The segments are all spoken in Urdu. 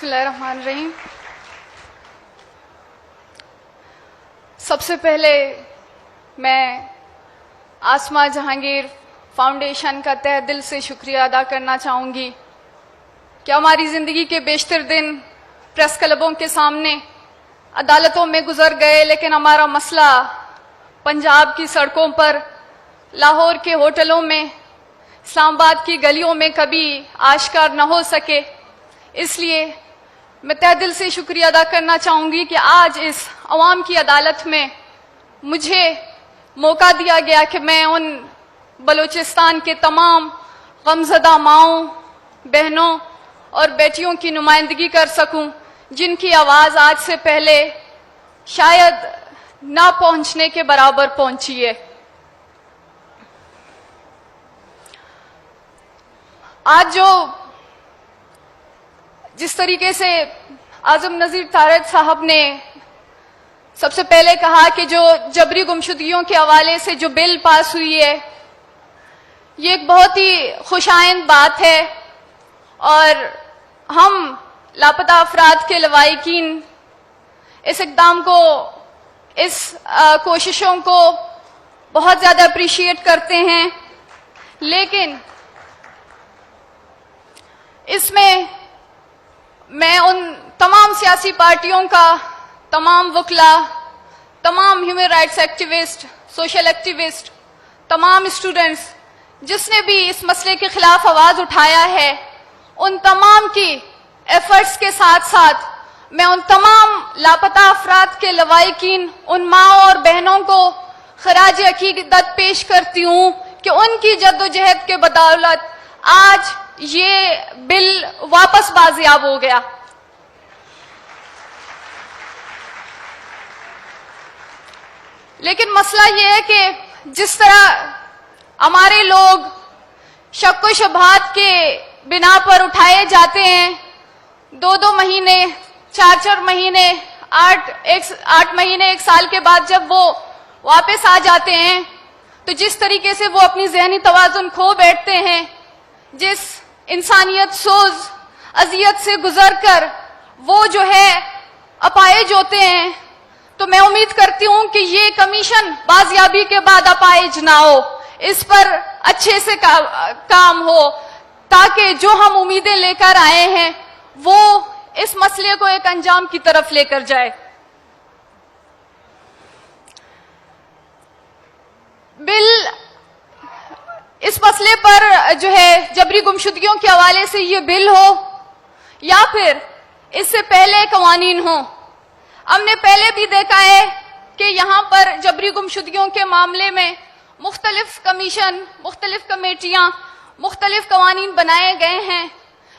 بسم اللہ الرحمن الرحیم. سب سے پہلے میں آسما جہانگیر فاؤنڈیشن کا تہ دل سے شکریہ ادا کرنا چاہوں گی کہ ہماری زندگی کے بیشتر دن پریس کلبوں کے سامنے عدالتوں میں گزر گئے، لیکن ہمارا مسئلہ پنجاب کی سڑکوں پر، لاہور کے ہوٹلوں میں، اسلام آباد کی گلیوں میں کبھی آشکار نہ ہو سکے. اس لیے میں تہ دل سے شکریہ ادا کرنا چاہوں گی کہ آج اس عوام کی عدالت میں مجھے موقع دیا گیا کہ میں ان بلوچستان کے تمام غمزدہ ماؤں، بہنوں اور بیٹیوں کی نمائندگی کر سکوں جن کی آواز آج سے پہلے شاید نہ پہنچنے کے برابر پہنچی ہے. آج جس طریقے سے اعظم نذیر طارد صاحب نے سب سے پہلے کہا کہ جو جبری گمشدگیوں کے حوالے سے جو بل پاس ہوئی ہے یہ ایک بہت ہی خوش آئند بات ہے، اور ہم لاپتہ افراد کے لواحقین اس اقدام کو، اس کوششوں کو بہت زیادہ اپریشیٹ کرتے ہیں. لیکن اس میں ان تمام سیاسی پارٹیوں کا، تمام وکلا، تمام human rights activist, social activist, تمام اسٹوڈنٹس جس نے بھی اس مسئلے کے خلاف آواز اٹھایا ہے، ان تمام کی ایفرٹس کے ساتھ ساتھ میں ان تمام لاپتہ افراد کے لواحقین، ان ماں اور بہنوں کو خراج عقیدت پیش کرتی ہوں کہ ان کی جدوجہد کے بدولت آج یہ بل واپس بازیاب ہو گیا. لیکن مسئلہ یہ ہے کہ جس طرح ہمارے لوگ شک و شبہات کے بنا پر اٹھائے جاتے ہیں، 2 مہینے، 4 مہینے، 8 مہینے، 1 سال کے بعد جب وہ واپس آ جاتے ہیں تو جس طریقے سے وہ اپنی ذہنی توازن کھو بیٹھتے ہیں، جس انسانیت سوز اذیت سے گزر کر وہ جو ہے اپائج ہوتے ہیں، تو میں امید کرتی ہوں کہ یہ کمیشن بازیابی کے بعد اپائج نہ ہو، اس پر اچھے سے کام ہو تاکہ جو ہم امیدیں لے کر آئے ہیں وہ اس مسئلے کو ایک انجام کی طرف لے کر جائے. بل اس مسئلے پر جو ہے جبری گمشدگیوں کے حوالے سے یہ بل ہو یا پھر اس سے پہلے قوانین ہوں، ہم نے پہلے بھی دیکھا ہے کہ یہاں پر جبری گمشدگیوں کے معاملے میں مختلف کمیشن، مختلف کمیٹیاں، مختلف قوانین بنائے گئے ہیں،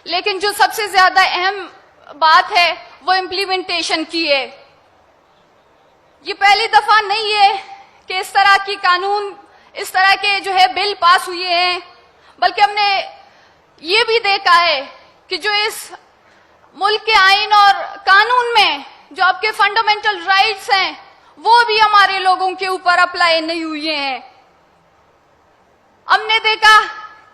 لیکن جو سب سے زیادہ اہم بات ہے وہ امپلیمنٹیشن کی ہے. یہ پہلی دفعہ نہیں ہے کہ اس طرح کی قانون، اس طرح کے جو ہے بل پاس ہوئے ہیں، بلکہ ہم نے یہ بھی دیکھا ہے کہ جو اس ملک کے آئین اور قانون میں جو آپ کے فنڈامنٹل رائٹس ہیں وہ بھی ہمارے لوگوں کے اوپر اپلائی نہیں ہوئے ہیں. ہم نے دیکھا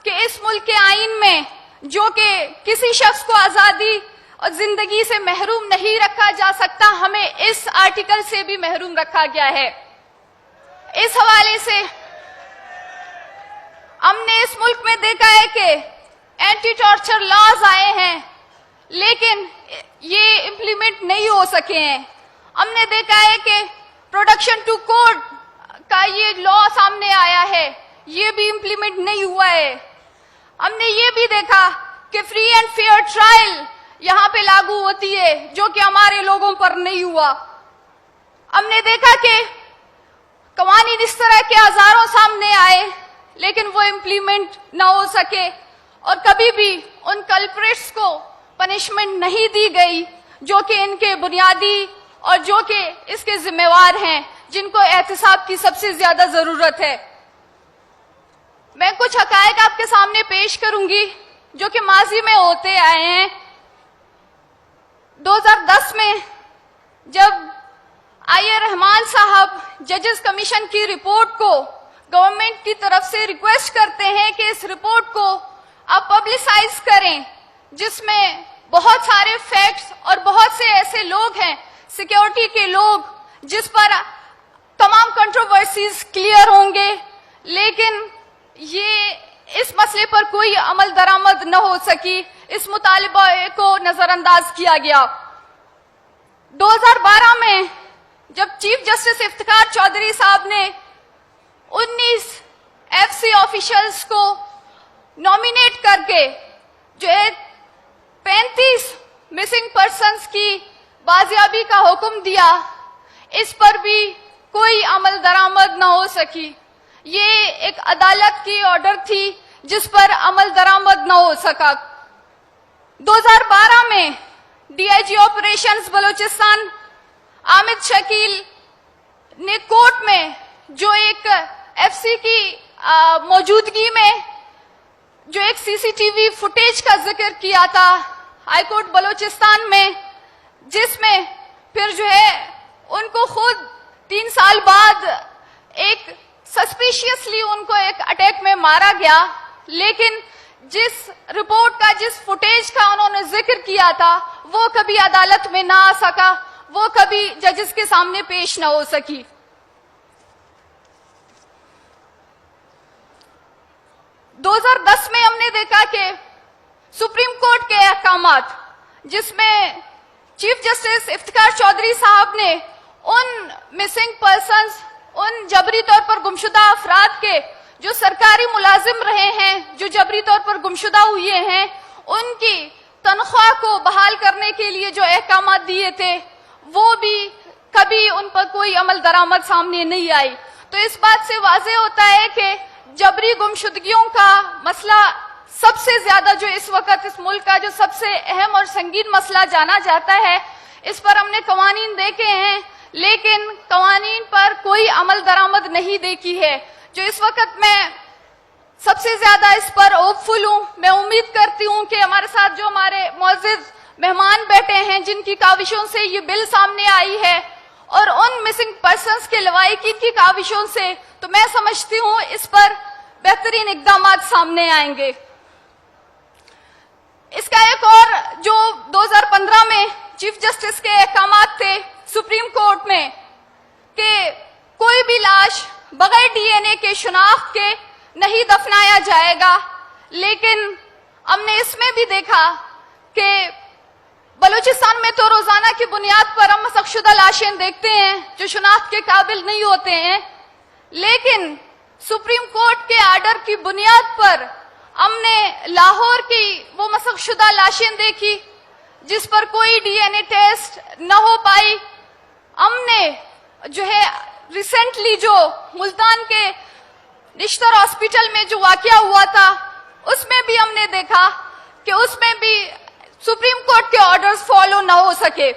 کہ اس ملک کے آئین میں جو کہ کسی شخص کو آزادی اور زندگی سے محروم نہیں رکھا جا سکتا، ہمیں اس آرٹیکل سے بھی محروم رکھا گیا ہے. اس حوالے سے ہم نے اس ملک میں دیکھا ہے کہ اینٹی ٹارچر لاز آئے ہیں لیکن یہ امپلیمنٹ نہیں ہو سکے ہیں. ہم نے دیکھا ہے کہ پروڈکشن ٹو کورٹ کا یہ لا سامنے آیا ہے، یہ بھی امپلیمنٹ نہیں ہوا ہے. ہم نے یہ بھی دیکھا کہ فری اینڈ فیئر ٹرائل یہاں پہ لاگو ہوتی ہے، جو کہ ہمارے لوگوں پر نہیں ہوا. ہم نے دیکھا کہ قوانین اس طرح کے ہزاروں سامنے آئے لیکن وہ امپلیمنٹ نہ ہو سکے، اور کبھی بھی ان کلپریٹس کو پنشمنٹ نہیں دی گئی جو کہ ان کے بنیادی اور جو کہ اس کے ذمہ وار ہیں، جن کو احتساب کی سب سے زیادہ ضرورت ہے. میں کچھ حقائق آپ کے سامنے پیش کروں گی جو کہ ماضی میں ہوتے آئے ہیں. 2010 میں جب آئی رحمان صاحب ججز کمیشن کی رپورٹ کو گورنمنٹ کی طرف سے ریکویسٹ کرتے ہیں کہ اس رپورٹ کو آپ پبلسائز کریں، جس میں بہت سارے فیکٹس اور بہت سے ایسے لوگ ہیں سیکیورٹی کے لوگ جس پر تمام کنٹروورسیز کلیئر ہوں گے، لیکن یہ اس مسئلے پر کوئی عمل درآمد نہ ہو سکی، اس مطالبہ کو نظر انداز کیا گیا۔ 2012 میں جب چیف جسٹس افتخار چودھری صاحب نے 19 ایف سی آفیشلز کو نامینیٹ کر کے جو 35 مسنگ پرسنز کی بازیابی کا حکم دیا، اس پر بھی کوئی عمل درآمد نہ ہو سکی۔ یہ ایک عدالت کی آرڈر تھی جس پر عمل درآمد نہ ہو سکا۔ 2012 میں D I G operations Balochistan Hamid Shakeel نے کورٹ میں جو ایک ایف سی کی موجودگی میں جو ایک سی سی ٹی وی فوٹیج کا ذکر کیا تھا ہائی کورٹ بلوچستان میں، جس میں پھر جو ہے ان کو خود 3 سال بعد ایک سسپیشیسلی ان کو ایک اٹیک میں مارا گیا، لیکن جس رپورٹ کا جس فوٹیج کا انہوں نے ذکر کیا تھا وہ کبھی عدالت میں نہ آ سکا، وہ کبھی ججز کے سامنے پیش نہ ہو سکی۔ 2010 میں ہم نے دیکھا کہ سپریم کورٹ کے احکامات جس میں چیف جسٹس افتخار چودھری صاحب نے ان مسنگ پرسنز، ان جبری طور پر گمشدہ افراد کے جو سرکاری ملازم رہے ہیں، جو جبری طور پر گمشدہ ہوئے ہیں، ان کی تنخواہ کو بحال کرنے کے لیے جو احکامات دیے تھے وہ بھی کبھی ان پر کوئی عمل درآمد سامنے نہیں آئی۔ تو اس بات سے واضح ہوتا ہے کہ جبری گمشدگیوں کا مسئلہ سب سے زیادہ جو اس وقت اس ملک کا جو سب سے اہم اور سنگین مسئلہ جانا جاتا ہے، اس پر ہم نے قوانین دیکھے ہیں لیکن قوانین پر کوئی عمل درآمد نہیں دیکھی ہے۔ جو اس وقت میں سب سے زیادہ اس پر ہوپ فل ہوں، میں امید کرتی ہوں کہ ہمارے ساتھ جو ہمارے معزز مہمان بیٹھے ہیں جن کی کاوشوں سے یہ بل سامنے آئی ہے اور ان مسنگ پرسنز کے لواحقین کی کاوشوں سے، تو میں سمجھتی ہوں اس پر بہترین اقدامات سامنے آئیں گے۔ اس کا ایک اور جو 2015 میں چیف جسٹس کے احکامات تھے سپریم کورٹ میں کہ کوئی بھی لاش بغیر ڈی این اے کے شناخت کے نہیں دفنایا جائے گا، لیکن ہم نے اس میں بھی دیکھا کہ بلوچستان میں تو روزانہ کی بنیاد پر ہم مسخ شدہ لاشیں دیکھتے ہیں جو شناخت کے قابل نہیں ہوتے ہیں، لیکن سپریم کورٹ کے آرڈر کی بنیاد پر ہم نے لاہور کی وہ مسخ شدہ لاشیں دیکھی جس پر کوئی ڈی این اے ٹیسٹ نہ ہو پائی۔ ہم نے جو ہے ریسنٹلی جو ملتان کے نشتر ہاسپٹل میں جو واقعہ ہوا تھا اس میں بھی ہم نے دیکھا کہ اس میں بھی سپریم کورٹ کے آرڈرز فالو نہ ہو سکے۔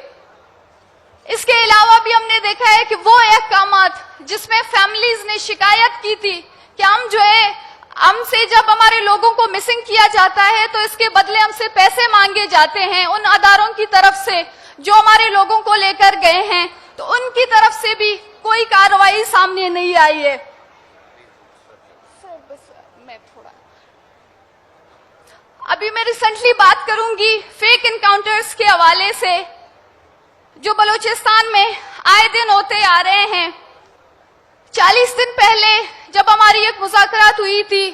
اس کے علاوہ بھی ہم نے دیکھا ہے کہ وہ احکامات جس میں فیملیز نے شکایت کی تھی کہ ہم سے جب ہمارے لوگوں کو مسنگ کیا جاتا ہے تو اس کے بدلے ہم سے پیسے مانگے جاتے ہیں ان اداروں کی طرف سے جو ہمارے لوگوں کو لے کر گئے ہیں، تو ان کی طرف سے بھی کوئی کارروائی سامنے نہیں آئی ہے۔ ابھی میں ریسنٹلی بات کروں گی فیک انکاؤنٹرز کے حوالے سے جو بلوچستان میں آئے دن ہوتے آ رہے ہیں۔ 40 دن پہلے جب ہماری ایک مذاکرات ہوئی تھی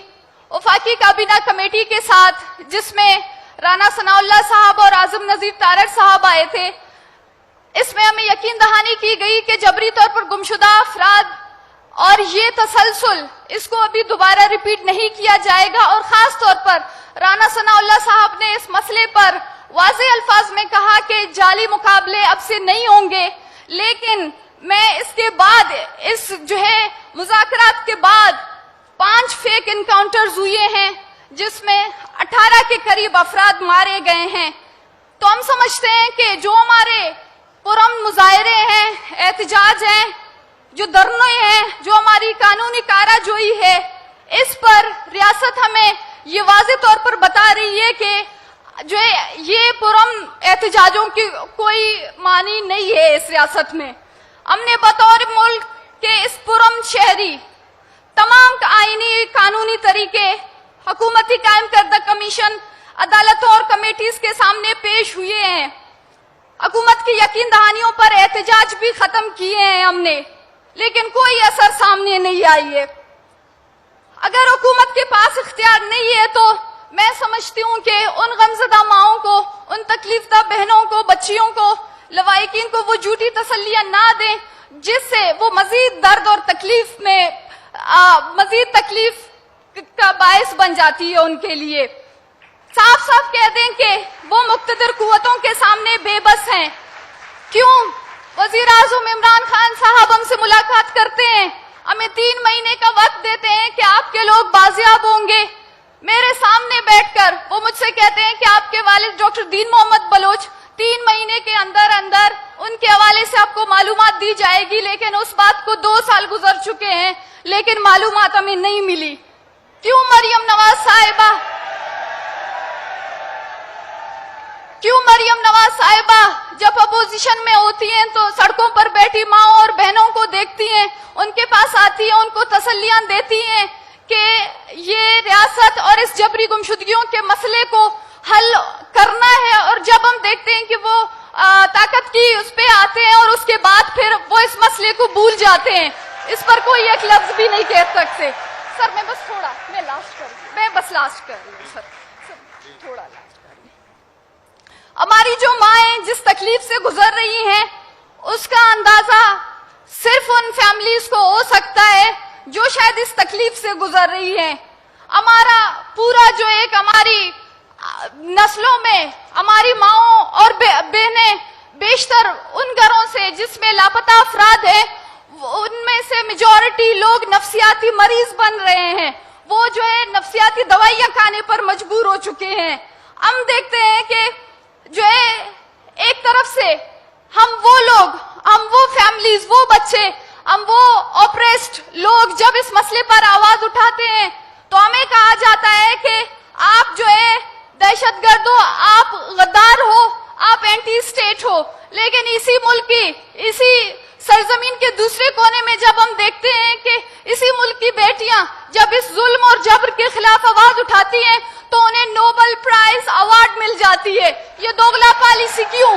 وفاقی کابینہ کمیٹی کے ساتھ جس میں رانا ثناء اللہ صاحب اور اعظم نذیر تارڑ صاحب آئے تھے، اس میں ہمیں یقین دہانی کی گئی کہ جبری طور پر گمشدہ افراد اور یہ تسلسل اس کو ابھی دوبارہ ریپیٹ نہیں کیا جائے گا، اور خاص طور پر رانا ثناء اللہ صاحب نے اس مسئلے پر واضح الفاظ میں کہا کہ جعلی مقابلے اب سے نہیں ہوں گے۔ لیکن میں اس کے بعد اس جو ہے مذاکرات کے بعد 5 فیک انکاؤنٹرز ہوئے ہیں جس میں 18 کے قریب افراد مارے گئے ہیں۔ تو ہم سمجھتے ہیں کہ جو ہمارے پرامن مظاہرے ہیں، احتجاج ہیں، جو دھرنے ہیں، جو ہماری قانونی کارہ جوئی ہے، اس پر ریاست ہمیں یہ واضح طور پر بتا رہی ہے کہ جو ہے یہ پرامن احتجاجوں کی کوئی معنی نہیں ہے اس ریاست میں۔ ہم نے بطور ملک کے اس پرامن شہری تمام آئینی قانونی طریقے، حکومتی قائم کردہ کمیشن، عدالتوں اور کمیٹیز کے سامنے پیش ہوئے ہیں. حکومت کی یقین دہانیوں پر احتجاج بھی ختم کیے ہیں ہم نے, لیکن کوئی اثر سامنے نہیں آئی ہے. اگر حکومت کے پاس اختیار نہیں ہے تو میں سمجھتی ہوں کہ ان غمزدہ ماؤں کو, ان تکلیف دہ بہنوں کو, بچیوں کو, لواحقین کو وہ جھوٹی تسلیاں نہ دیں جس سے وہ مزید درد اور تکلیف میں مزید تکلیف کا باعث بن جاتی ہے ان کے لیے. صاف صاف کہہ دیں کہ وہ مقتدر قوتوں کے سامنے بے بس ہیں. کیوں وزیر اعظم عمران خان صاحب ہم سے ملاقات کرتے ہیں, ہمیں 3 مہینے کا وقت دیتے ہیں کہ آپ کے لوگ بازیاب ہوں گے. میرے سامنے بیٹھ کر وہ مجھ سے کہتے ہیں کہ آپ کے والد ڈاکٹر دین محمد بلوچ 3 مہینے کے اندر اندر ان کے حوالے سے آپ کو معلومات دی جائے گی, لیکن اس بات کو 2 سال گزر چکے ہیں لیکن معلومات ہمیں نہیں ملی. کیوں مریم نواز صاحبہ جب اپوزیشن میں ہوتی ہیں تو سڑکوں پر بیٹھی ماں اور بہنوں کو دیکھتی ہیں, ان کے پاس آتی ہیں, ان کو تسلیاں دیتی ہیں کہ یہ ریاست اور اس جبری گمشدگیوں کے مسئلے کو حل کرنا ہے, اور جب ہم دیکھتے ہیں کہ وہ طاقت کی اس پہ آتے ہیں اور اس کے بعد پھر وہ اس مسئلے کو بھول جاتے ہیں, اس پر کوئی ایک لفظ بھی نہیں کہہ سکتے. سر میں بس تھوڑا لاسٹ کر رہی ہوں سر تھوڑا لاسٹ کر رہی ہوں. ہماری جو مائیں جس تکلیف سے گزر رہی ہیں اس کا اندازہ صرف ان فیملیز کو ہو سکتا ہے جو شاید اس تکلیف سے گزر رہی ہیں. ہمارا پورا جو ایک ہماری نسلوں میں ہماری ماؤں اور بہنیں بیشتر ان گھروں سے جس میں لاپتہ افراد ہیں, ان میں سے میجورٹی لوگ نفسیاتی مریض بن رہے ہیں, وہ جو ہے نفسیاتی دوائیاں کھانے پر مجبور ہو چکے ہیں. ہم دیکھتے ہیں کہ جو ہے ایک طرف سے ہم وہ لوگ, ہم وہ فیملیز, وہ بچے, ہم وہ اوپریسڈ لوگ جب اس مسئلے پر آواز اٹھاتے ہیں تو ہمیں کہا جاتا ہے کہ آپ جو ہے دہشت گرد ہو, آپ غدار ہو, آپ اینٹی اسٹیٹ ہو. لیکن اسی ملک کی, اسی سرزمین کے دوسرے کونے میں جب ہم دیکھتے ہیں کہ اسی ملک کی بیٹیاں جب اس ظلم اور جبر کے خلاف آواز اٹھاتی ہیں تو انہیں نوبل پرائز ایوارڈ مل جاتی ہے. یہ دوگلا پالیسی کیوں؟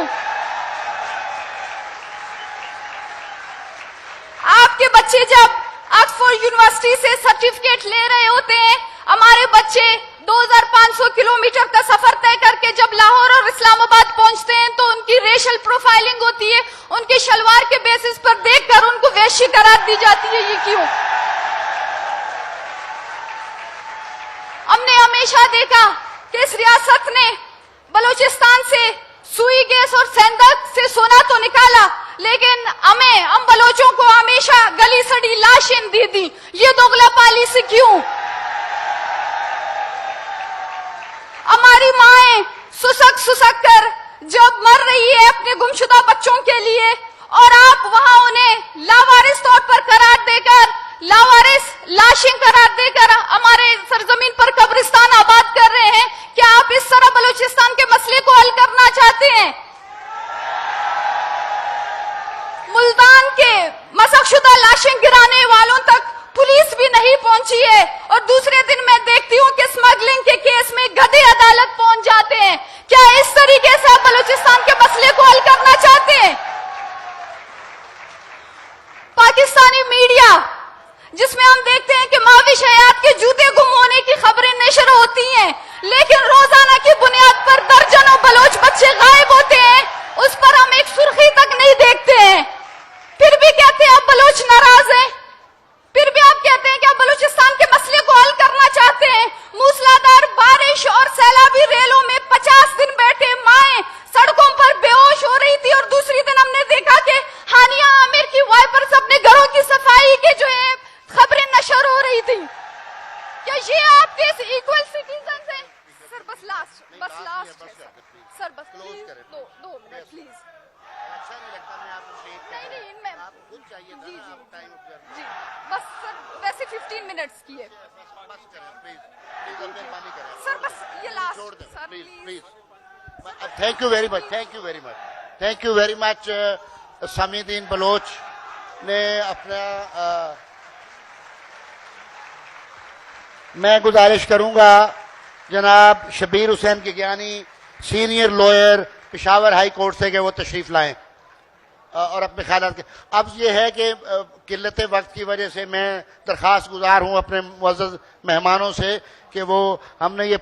آپ کے بچے جب آکسفورڈ یونیورسٹی سے سرٹیفکیٹ لے رہے ہوتے ہیں, ہمارے بچے 2500 کلومیٹر کا سفر طے کر کے جب لاہور اور اسلام آباد پہنچتے ہیں تو ان کی ریشل پروفائلنگ ہوتی ہے, ان کے شلوار کے بیسس پر دیکھ کر ان کو ویشی قرار دی جاتی ہے. یہ کیوں؟ ہم نے ہمیشہ دیکھا کہ اس ریاست نے بلوچستان سے سوئی گیس اور سیندک سے سونا تو نکالا, لیکن ہم بلوچوں کو ہمیشہ گلی سڑی لاشیں دے دی. یہ دوگلا پالیسی کیوں؟ ہماری مائیں سسک کر جب مر رہی ہے اپنے گمشدہ بچوں کے لیے, اور آپ وہاں انہیں لاوارث طور پر قرار دے کر, لاوارث لاشیں قرار دے کر ہمارے سرزمین پر قبرستان آباد کر رہے ہیں. کیا آپ اس طرح بلوچستان کے مسئلے کو حل کرنا چاہتے ہیں؟ ملتان کے مسخ شدہ لاشیں گرانے والوں تک پولیس بھی نہیں پہنچی ہے, اور دوسرے دن میں دیکھتی ہوں کہ اسمگلنگ کے کیس میں گدھے عدالت پہنچ جاتے ہیں. کیا اس طریقے سے آپ بلوچستان کے مسئلے کو حل کرنا چاہتے ہیں؟ پاکستانی میڈیا جس میں ہم دیکھتے ہیں کہ ماوش حیات کے جوتے گم ہونے کی خبریں نشر ہوتی ہیں, لیکن روزانہ کی بنیاد پر درجنوں بلوچ بچے غائب ہوتے ہیں, اس پر ہم ایک سرخی تک نہیں دیکھتے ہیں. پھر بھی کہتے ہیں آپ بلوچ ناراض ہیں, پھر بھی آپ کہتے ہیں کہ آپ بلوچستان کے مسئلے کو حل کرنا چاہتے ہیں. موسلادھار بارش اور سیلابی ریلوں میں 50 دن بیٹھے مائیں سڑکوں پر بے ہوش ہو رہی تھی, اور دوسری دن ہم نے دیکھا کہ ہانیہ عامر کی وائپرز اپنے گھروں کی صفائی کے جو ہے خبریں نشر ہو رہی تھی. کیا یہ آپ کے ایکول سٹیزنز ہیں؟ سر بس لاسٹ سر بس پلیز 2 منٹ پلیز. اچھا نہیں لگتا, میں آپ کو نہیں ان میں آپ خود چاہیے تھا نا, آپ ٹائم آبزرو جی بس سر ویسے 15 منٹس کی ہے. بس کریں پلیز مہربانی کریں سر بس یہ لاسٹ چھوڑ دیں sir please. Thank you very much. Samiuddin Baloch نے اپنا میں گزارش کروں گا جناب Shabbir Hussain Kiani senior lawyer Peshawar high court سے کہ وہ تشریف لائیں اور اپنے خیالات کے. اب یہ ہے کہ قلت وقت کی وجہ سے میں درخواست گزار ہوں اپنے معزز مہمانوں سے کہ وہ ہم نے یہ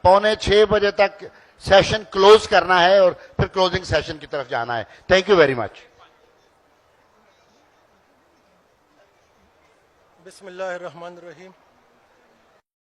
5:45 تک سیشن کلوز کرنا ہے اور پھر کلوزنگ سیشن کی طرف جانا ہے. تھینک یو ویری مچ. بسم اللہ الرحمن الرحیم.